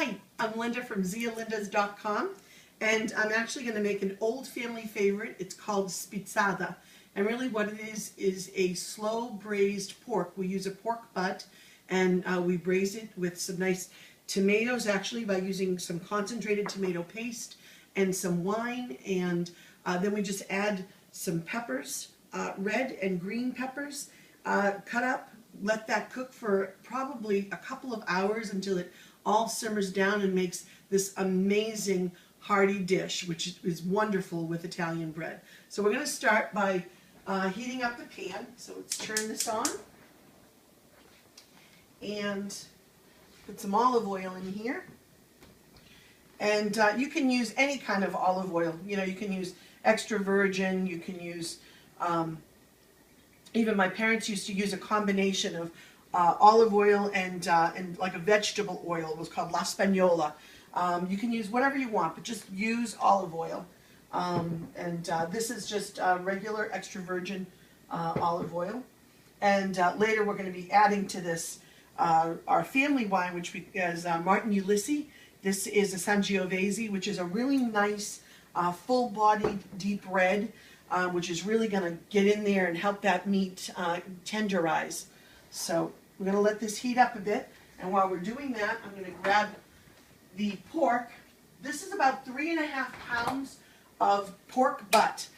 Hi, I'm Linda from zialindas.com, and I'm actually going to make an old family favorite. It's called SPITZADA, and really what it is a slow braised pork. We use a pork butt, and we braise it with some nice tomatoes, actually by using some concentrated tomato paste and some wine, and then we just add some peppers, red and green peppers, cut up. Let that cook for probably a couple of hours until it all simmers down and makes this amazing hearty dish, which is wonderful with Italian bread. So we're going to start by heating up the pan. So let's turn this on and put some olive oil in here. And you can use any kind of olive oil. You know, you can use extra virgin, you can use even my parents used to use a combination of olive oil and like a vegetable oil. It was called La Spagnola. You can use whatever you want, but just use olive oil. This is just regular extra virgin olive oil. And later we're going to be adding to this our family wine, which is Martin Ulysses. This is a Sangiovese, which is a really nice full-bodied deep red. Which is really going to get in there and help that meat tenderize. So we're going to let this heat up a bit, and while we're doing that, I'm going to grab the pork. This is about 3.5 pounds of pork butt.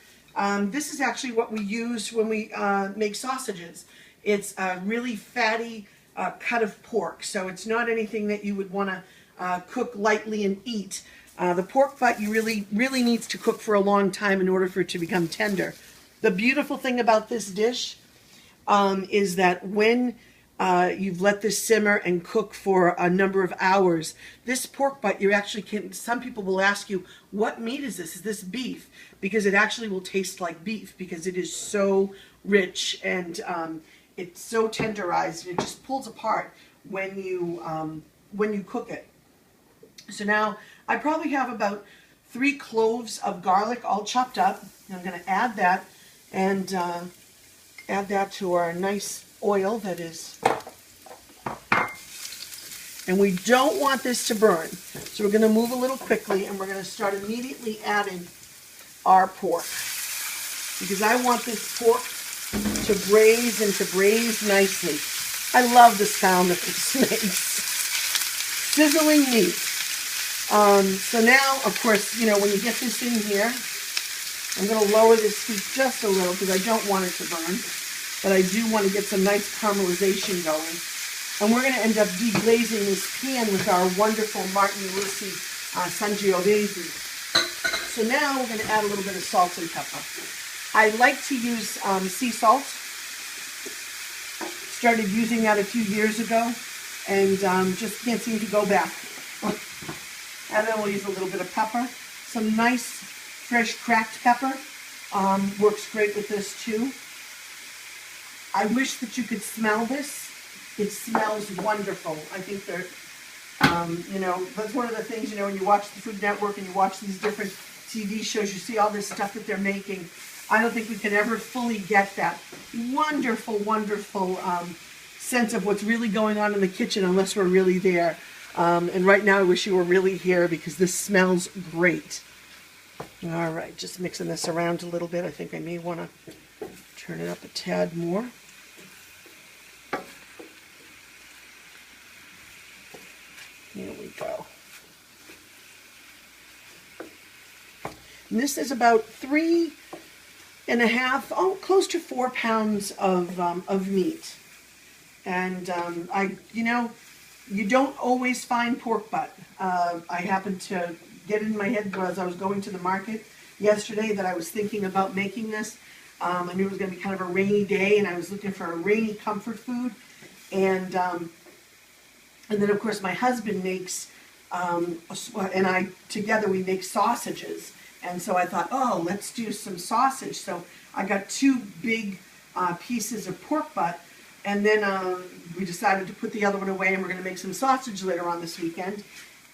This is actually what we use when we make sausages. It's a really fatty cut of pork, so it's not anything that you would want to cook lightly and eat. The pork butt really needs to cook for a long time in order for it to become tender. The beautiful thing about this dish is that when you've let this simmer and cook for a number of hours, this pork butt, you actually can, some people will ask you, what meat is this? Is this beef? Because it actually will taste like beef because it is so rich and it's so tenderized. It just pulls apart when you cook it. So now I probably have about 3 cloves of garlic all chopped up. And I'm going to add that and add that to our nice oil that is. And we don't want this to burn. So we're going to move a little quickly and we're going to start immediately adding our pork. Because I want this pork to braise and to braise nicely. I love the sound that this makes. Sizzling meat. So now, of course, you know, when you get this in here, I'm going to lower this heat just a little because I don't want it to burn, but I do want to get some nice caramelization going. And we're going to end up deglazing this pan with our wonderful Martin Ulysses Sangiovese. So now we're going to add a little bit of salt and pepper. I like to use sea salt. Started using that a few years ago and just can't seem to go back. And then we'll use a little bit of pepper. Some nice, fresh, cracked pepper. Works great with this, too. I wish that you could smell this. It smells wonderful. I think that, you know, that's one of the things, you know, when you watch the Food Network and you watch these different TV shows, you see all this stuff that they're making. I don't think we can ever fully get that wonderful, wonderful sense of what's really going on in the kitchen unless we're really there. And right now I wish you were really here because this smells great. All right, just mixing this around a little bit. I think I may want to turn it up a tad more. Here we go. And this is about 3.5, close to 4 pounds of meat. And you know, you don't always find pork butt. I happened to get in my head as I was going to the market yesterday that I was thinking about making this. I knew it was going to be kind of a rainy day, and I was looking for a rainy comfort food. And then, of course, my husband makes, and I, together, we make sausages. And so I thought, oh, let's do some sausage. So I got 2 big pieces of pork butt. And then we decided to put the other one away, and we're going to make some sausage later on this weekend.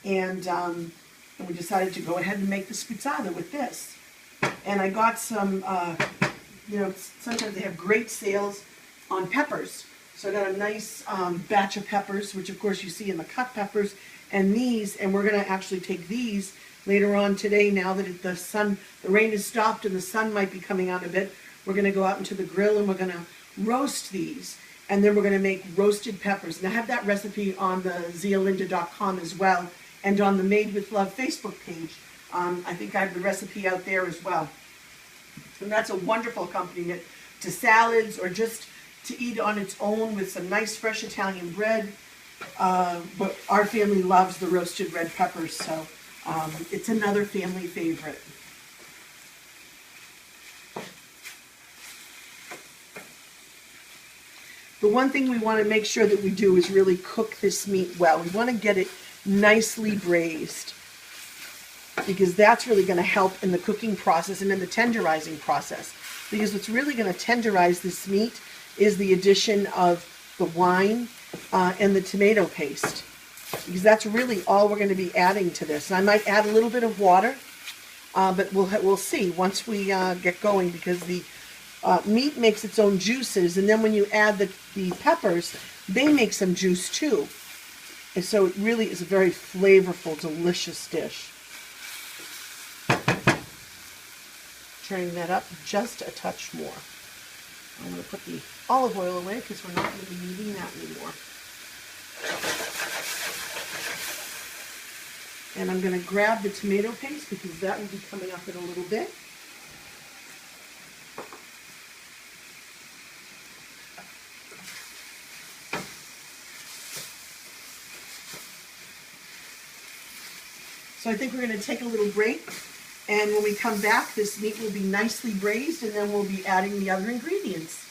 And we decided to go ahead and make the SPITZADA with this. And I got some, you know, sometimes they have great sales on peppers. So I got a nice batch of peppers, which of course you see in the cut peppers. And we're going to actually take these later on today, now that the rain has stopped and the sun might be coming out a bit. We're going to go out into the grill and we're going to roast these. And then we're going to make roasted peppers. And I have that recipe on the zialinda.com as well, and on the Made with Love Facebook page. I think I have the recipe out there as well. And that's a wonderful accompaniment to salads, or just to eat on its own with some nice fresh Italian bread. But our family loves the roasted red peppers, so it's another family favorite. The one thing we want to make sure that we do is really cook this meat well. We want to get it nicely braised, because that's really going to help in the cooking process and in the tenderizing process. Because what's really going to tenderize this meat is the addition of the wine and the tomato paste, because that's really all we're going to be adding to this. And I might add a little bit of water, but we'll see once we get going, because the meat makes its own juices, and then when you add the peppers, they make some juice too. And so it really is a very flavorful, delicious dish. Turning that up just a touch more. I'm going to put the olive oil away because we're not going to be needing that anymore. And I'm going to grab the tomato paste because that will be coming up in a little bit. So I think we're going to take a little break, and when we come back, this meat will be nicely braised, and then we'll be adding the other ingredients.